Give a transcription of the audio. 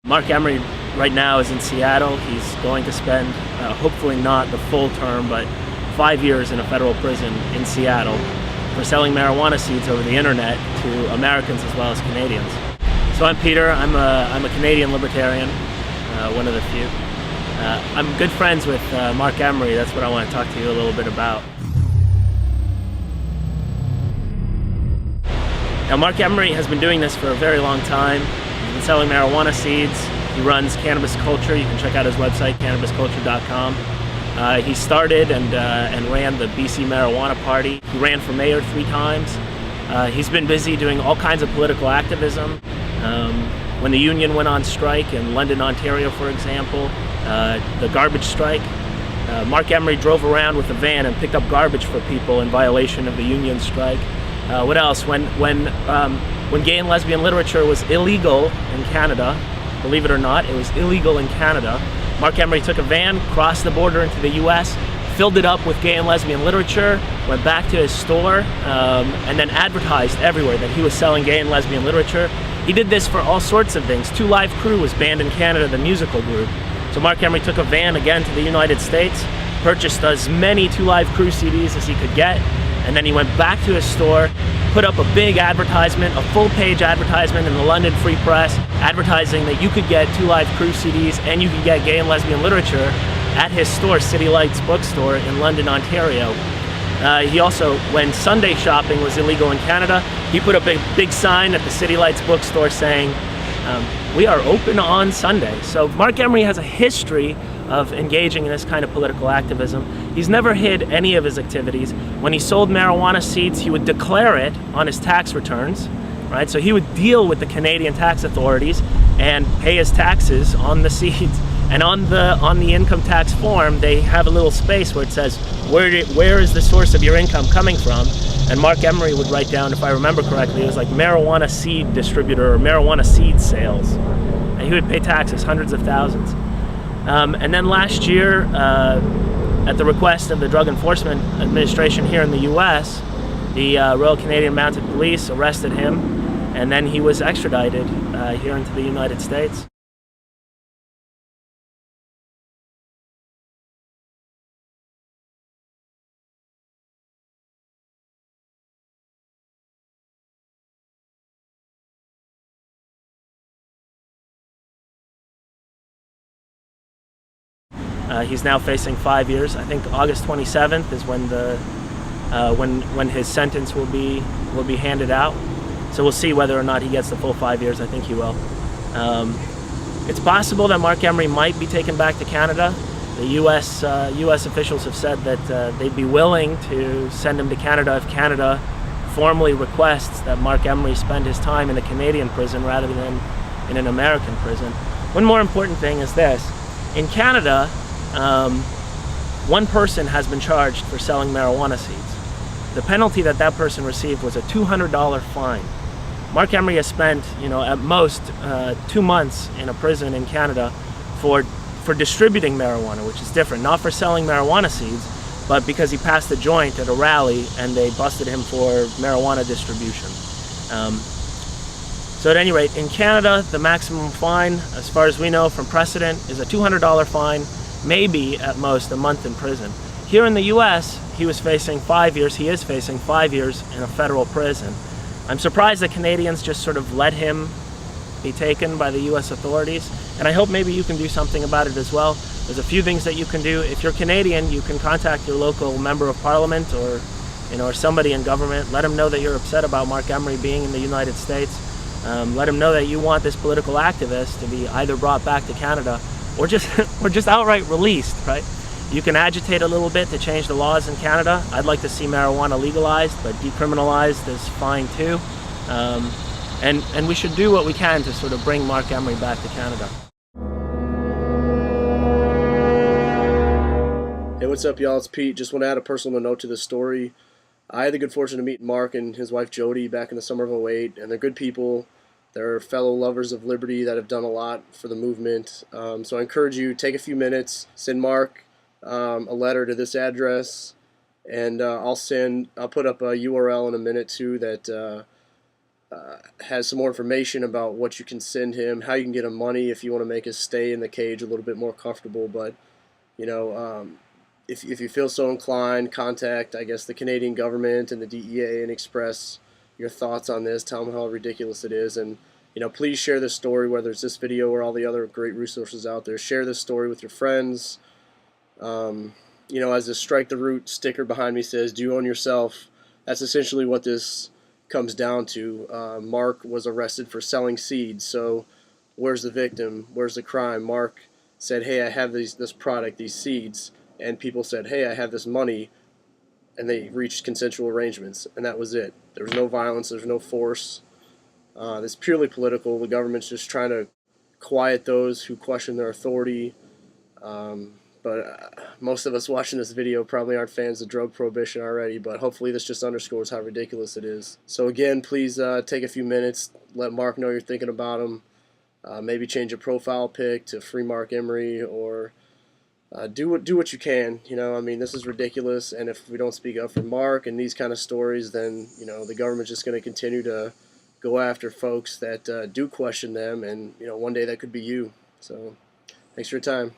Marc Emery right now is in Seattle. He's going to spend, hopefully not the full term, but 5 years in a federal prison in Seattle for selling marijuana seeds over the internet to Americans as well as Canadians. So I'm Peter. I'm a Canadian libertarian, one of the few. I'm good friends with Marc Emery. That's what I want to talk to you a little bit about. Now, Marc Emery has been doing this for a very long time. He's been selling marijuana seeds. He runs Cannabis Culture. You can check out his website, cannabisculture.com. He started and ran the BC Marijuana Party. He ran for mayor 3 times. He's been busy doing all kinds of political activism. When the union went on strike in London, Ontario, for example, the garbage strike, Marc Emery drove around with a van and picked up garbage for people in violation of the union strike. What else? When gay and lesbian literature was illegal in Canada, believe it or not, it was illegal in Canada, Marc Emery took a van, crossed the border into the US, filled it up with gay and lesbian literature, went back to his store, and then advertised everywhere that he was selling gay and lesbian literature. He did this for all sorts of things. 2 Live Crew was banned in Canada, the musical group. So Marc Emery took a van again to the United States, purchased as many 2 Live Crew CDs as he could get, and then he went back to his store, put up a big advertisement, a full-page advertisement in the London Free Press, advertising that you could get 2 Live Crew CDs and you could get gay and lesbian literature at his store, City Lights Bookstore in London, Ontario. He also, when Sunday shopping was illegal in Canada, he put up a big sign at the City Lights Bookstore saying, "We are open on Sunday." So Marc Emery has a history of engaging in this kind of political activism. He's never hid any of his activities. When he sold marijuana seeds, he would declare it on his tax returns, right? So he would deal with the Canadian tax authorities and pay his taxes on the seeds. And on the income tax form, they have a little space where it says, where is the source of your income coming from? And Marc Emery would write down, if I remember correctly, it was like marijuana seed distributor or marijuana seed sales. And he would pay taxes, hundreds of thousands. And then last year, at the request of the Drug Enforcement Administration here in the US, the Royal Canadian Mounted Police arrested him, and then he was extradited here into the United States. He's now facing 5 years. I think August 27th is when when his sentence will be handed out. So we'll see whether or not he gets the full 5 years. I think he will. It's possible that Marc Emery might be taken back to Canada. The U.S. officials have said that they'd be willing to send him to Canada if Canada formally requests that Marc Emery spend his time in a Canadian prison rather than in an American prison. One more important thing is this. In Canada, one person has been charged for selling marijuana seeds. The penalty that person received was a $200 fine. Marc Emery has spent, at most 2 months in a prison in Canada for distributing marijuana, which is different. Not for selling marijuana seeds, but because he passed a joint at a rally and they busted him for marijuana distribution. So at any rate, in Canada, the maximum fine, as far as we know from precedent, is a $200 fine, maybe at most a month in prison. Here in the US, he was facing 5 years, he is facing 5 years in a federal prison. I'm surprised that Canadians just sort of let him be taken by the US authorities, and I hope maybe you can do something about it as well. There's a few things that you can do. If you're Canadian, you can contact your local member of parliament or somebody in government. Let them know that you're upset about Marc Emery being in the United States. Let them know that you want this political activist to be either brought back to Canada or just outright released, right? You can agitate a little bit to change the laws in Canada. I'd like to see marijuana legalized, but decriminalized is fine too. And we should do what we can to sort of bring Marc Emery back to Canada. Hey, what's up, y'all? It's Pete. Just want to add a personal note to this story. I had the good fortune to meet Marc and his wife Jody back in the summer of '08, and they're good people. They're fellow lovers of liberty that have done a lot for the movement. So I encourage you, take a few minutes, send Marc a letter to this address, and I'll put up a URL in a minute too that has some more information about what you can send him, how you can get him money if you want to make his stay in the cage a little bit more comfortable. But you know, if you feel so inclined, contact, I guess, the Canadian government and the DEA and express your thoughts on this. Tell them how ridiculous it is, and please share this story, whether it's this video or all the other great resources out there. Share this story with your friends. As the Strike the Root sticker behind me says, "Do own yourself." That's essentially what this comes down to. Mark was arrested for selling seeds. So, where's the victim? Where's the crime? Mark said, "Hey, I have this product, these seeds," and people said, "Hey, I have this money," and they reached consensual arrangements, and that was it. There was no violence. There was no force. It's purely political. The government's just trying to quiet those who question their authority. But most of us watching this video probably aren't fans of drug prohibition already, but hopefully this just underscores how ridiculous it is. So again, please take a few minutes, let Mark know you're thinking about him. Maybe change your profile pic to Free Marc Emery, or do what you can. This is ridiculous, and if we don't speak up for Mark and these kind of stories, then the government's just going to continue to go after folks that do question them, and one day that could be you. So thanks for your time.